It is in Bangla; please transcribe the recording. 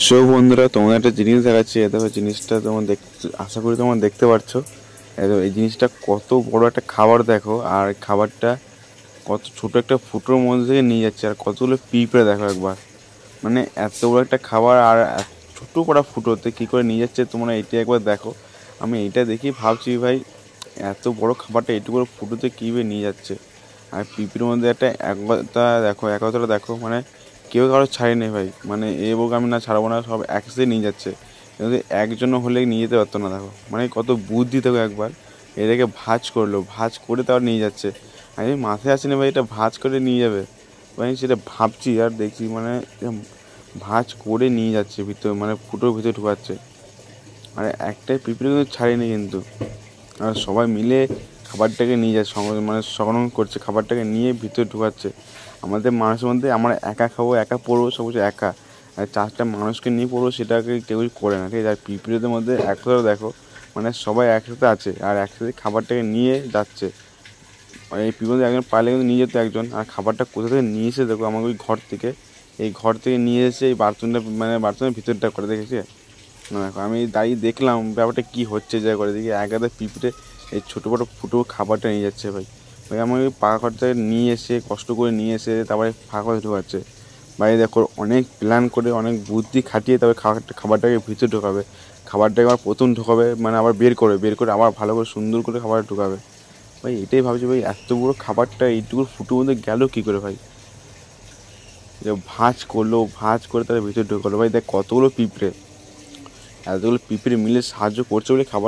সো বন্ধুরা, তোমাদের একটা জিনিস দেখাচ্ছি। দেখো জিনিসটা তোমার আশা করি তোমরা দেখতে পাচ্ছ। এই জিনিসটা কত বড় একটা খাবার দেখো, আর খাবারটা কত ছোট একটা ফুটোর মধ্যে থেকে নিয়ে যাচ্ছে, আর কতগুলো পিঁপড়ে দেখো একবার। মানে এত বড় একটা খাবার আর ছোট করা ফুটোতে কী করে নিয়ে যাচ্ছে তোমরা এটা একবার দেখো। আমি এইটা দেখি ভাবছি ভাই, এত বড় খাবারটা এইটুকু ফুটোতে কীভাবে নিয়ে যাচ্ছে। আর পিঁপড়ের মধ্যে একটা একতাটা দেখো, মানে কেউ কারো ছাড়ি নেই ভাই। মানে এ বউকে আমি না ছাড়বো না, সব একসাথে নিয়ে যাচ্ছে। কিন্তু একজনও হলে নিয়ে যেতে পারতো না। দেখো মানে কত বুদ্ধি দেখো একবার। এটাকে ভাঁজ করলো, ভাঁজ করে তাও নিয়ে যাচ্ছে। আমি মাথায় আসেনি ভাই এটা ভাঁজ করে নিয়ে যাবে। ভাই সেটা ভাবছি আর দেখছি, মানে ভাঁজ করে নিয়ে যাচ্ছে ভিতরে, মানে ফুটোর ভিতরে ঢুকাচ্ছে। আর একটাই পিঁপড়ে কিন্তু ছাড়েনি কিন্তু। আর সবাই মিলে খাবারটাকে নিয়ে যায়, মানে সংগ্রহ করছে, খাবারটাকে নিয়ে ভিতরে ঢুকাচ্ছে। আমাদের মানুষের মধ্যে আমরা একা খাবো, একা পড়বো, সব কিছু একা। আর চারটা মানুষকে নিয়ে পড়বো, সেটাকে কেউই করে না, ঠিক আছে। আর পিঁপড়েদের মধ্যে একসাথে দেখো, মানে সবাই একসাথে আছে আর একসাথে খাবারটাকে নিয়ে যাচ্ছে। আর এই পিঁপড়ে একজন পারলে কিন্তু নিয়ে যেত একজন। আর খাবারটা কোথা থেকে নিয়ে এসে দেখো, আমাকে ওই ঘর থেকে, এই ঘর থেকে নিয়ে এসে এই বাথরুমটা, মানে বাথরুমের ভিতরটা করে দেখেছি। না দেখো, আমি দাঁড়িয়ে দেখলাম ব্যাপারটা কী হচ্ছে, যা করে দেখি একাদা পিঁপড়ে এই ছোটো বড়ো ফুটো খাবারটা নিয়ে যাচ্ছে ভাই। ভাই আমাকে ওই পাকা ঘর থেকে নিয়ে এসে, কষ্ট করে নিয়ে এসে তারপরে ফাঁকা করে ঢোকাচ্ছে। ভাই দেখো অনেক প্ল্যান করে, অনেক বুদ্ধি খাটিয়ে তবে খাবারটাকে ভিতরে ঢোকাবে। খাবারটাকে আবার প্রথম ঢোকাবে, মানে আবার বের করে আবার ভালো করে সুন্দর করে খাবার ঢোকাবে। ভাই এটাই ভাবছি ভাই, এত বড়ো খাবারটা এইটুকু ফুটোর মধ্যে গেল কী করে ভাই। যে ভাঁজ করলো, ভাঁজ করে তাদের ভিতরে ঢোকালো। ভাই দেখ কতগুলো পিঁপড়ে, এতগুলো পিঁপড়ে মিলে সাহায্য করছে বলে খাবার